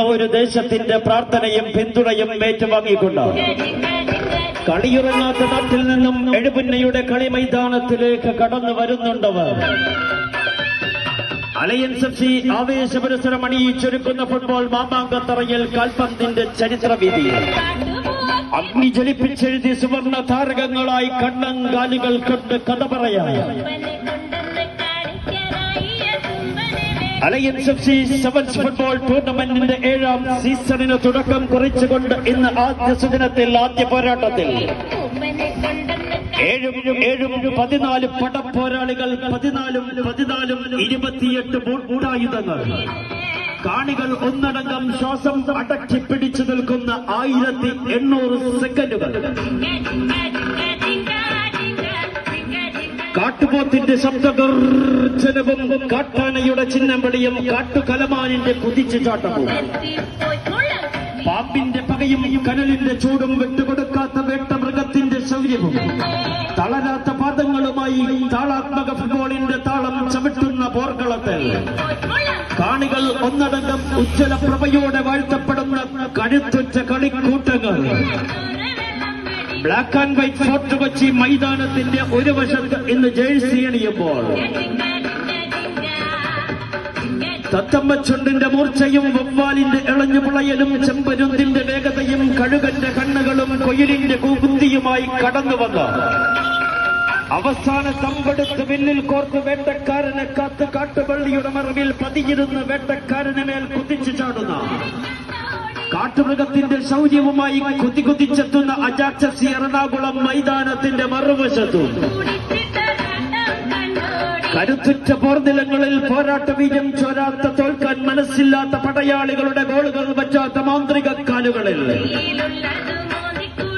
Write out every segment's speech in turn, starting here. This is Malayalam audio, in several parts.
സ്നേഹിക്കുന്ന ഒരു ദേശത്തിന്റെ പ്രാർത്ഥനയും പിന്തുണയും ഏറ്റുവാങ്ങിക്കൊണ്ട് കളിയുറങ്ങാത്ത നാട്ടിൽ നിന്നും എഴുപുന്നയുടെ കളി മൈതാനത്തിലേക്ക് കടന്നു വരുന്നുണ്ടവർ. അലയൻസ് എഫ് സി ആവേശപുരസരം അണിയിച്ചൊരുക്കുന്ന ഫുട്ബോൾ മാമാങ്കത്തറയിൽ കാൽപന്തിന്റെ ചരിത്രവിധി അഗ്നി ജ്വലിപ്പിച്ചെഴുതി സുവർണ താരകങ്ങളായി കണ്ണങ്കാലുകൾ കൊണ്ട് കഥ പറയാൻ alliance F C sevens football ടൂർണമെന്റിന്റെ 7ാം സീസണിന് തുടക്കം കുറിച്ചുകൊണ്ട് ഇന്ന് ആദ്യ സുദിനത്തിൽ ആദ്യ പോരാട്ടത്തിൽ 14 പടപ്പോരാളികൾ 28 ബൂട്ടായുധങ്ങൾ കാണികൾ ഒന്നടങ്കം ശ്വാസം അടക്കി പിടിച്ചു നിൽക്കുന്ന 1800 സെക്കൻഡുകൾ. കാട്ടുപോത്തിന്റെ ശബ്ദഗർജനവും കാട്ടാനയുടെ ചിഹ്നമ്പടിയും കാട്ടുകലമാനിന്റെ കുതിച്ചുചാട്ടവും പാമ്പിന്റെ പകയും കനലിന്റെ ചൂടും വിട്ടുകൊടുക്കാത്ത വേട്ടമൃഗത്തിന്റെ ശൗര്യവും തളരാത്ത പാദങ്ങളുമായി താളാത്മക ഫുട്ബോളിന്റെ താളം ചവിട്ടുന്ന പോർക്കളത്തിൽ കാണികൾ ഒന്നടങ്കം ഉജ്ജ്വല പ്രഭയോടെ വാഴ്ത്തപ്പെടുന്ന കരുത്തുറ്റ കളിക്കൂട്ടങ്ങൾ. Black and white fort Kochi മൈതാനത്തിന്റെ ഒരു വശത്ത് ഇന്ന് ജേഴ്സി അണിയുമ്പോൾ തത്തമ്മച്ചുണ്ടിന്റെ മൂർച്ചയും വവ്വാലിന്റെ ഇളഞ്ഞുമുളയലും ചെമ്പരുന്തിന്റെ വേഗതയും കഴുകന്റെ കണ്ണുകളും കൊയിലിന്റെ കൂകുന്തിയുമായി കടന്നുവന്ന അവസാന തമ്പെടുത്ത് പിന്നിൽ കോർത്ത് വേട്ടക്കാരനെ കാത്ത് കാട്ടുപള്ളിയുടെ മറവിൽ പതിയിരുന്ന വേട്ടക്കാരന് മേൽ കുതിച്ചു ചാടുന്ന കാട്ടുമൃഗത്തിന്റെ ശൗര്യവുമായി കുതിച്ചെത്തുന്ന അജാക്സ് എഫ് സി എറണാകുളം മൈതാനത്തിന്റെ മറുവശത്തും കരുത്തുറ്റ പോർനിലങ്ങളിൽ പോരാട്ട വീര്യം ചോരാത്ത തോൽക്കാൻ മനസ്സില്ലാത്ത പടയാളികളുടെ ഗോളുകൾ വച്ചാത്ത മാന്ത്രിക കാലുകളിൽ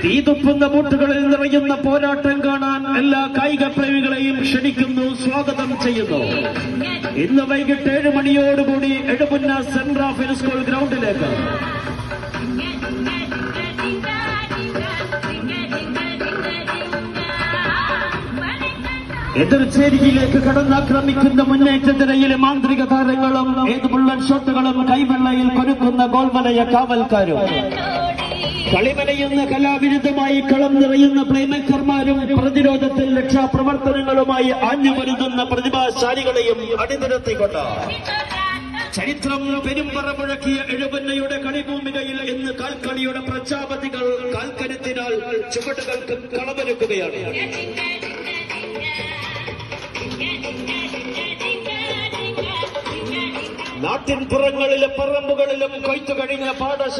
തീതുപ്പുന്ന ബൂട്ടുകളിൽ നിറയുന്ന പോരാട്ടം കാണാൻ എല്ലാ കായിക പ്രേമികളെയും ക്ഷണിക്കുന്നു, സ്വാഗതം ചെയ്യുന്നു. ഇന്ന് വൈകിട്ട് 7 മണിയോടുകൂടി എഴുപുന്ന സെന്റ് റാഫേൽ സ്കൂൾ ഗ്രൗണ്ടിലേക്ക് എതിർചേരിയിലേക്ക് കടന്നാക്രമിക്കുന്ന മുന്നേറ്റത്തിനിടയിലെ മാന്ത്രിക താരങ്ങളും ഏത് ബുള്ളറ്റ് ഷോട്ടുകളും കൈവെള്ളയിൽ കൊരുക്കുന്ന ഗോൾവലയ കാവൽക്കാരും കളിമനയുന്ന കലാവിരുദ്ധമായി കളം നിറയുന്ന പ്ലേമേക്കർമാരും പ്രതിരോധത്തിൽ രക്ഷാപ്രവർത്തനങ്ങളുമായി ആഞ്ഞുമരുതുന്ന പ്രതിഭാശാലികളെയും അണിനിരത്തിക്കൊണ്ട് ചരിത്രം പെരുമ്പറ മുഴക്കിയ എഴുപന്നയുടെ കളിഭൂമികയിൽ ഇന്ന് കാൽക്കളിയുടെ പ്രജാപതികൾ കാൽക്കരുത്തിനാൽ ചുവടുകൾക്ക് കളമൊരുക്കുകയാണ്. നാട്ടിൻ പുറങ്ങളിലും പറമ്പുകളിലും കൊയ്ത്തു കഴിഞ്ഞ പാടശ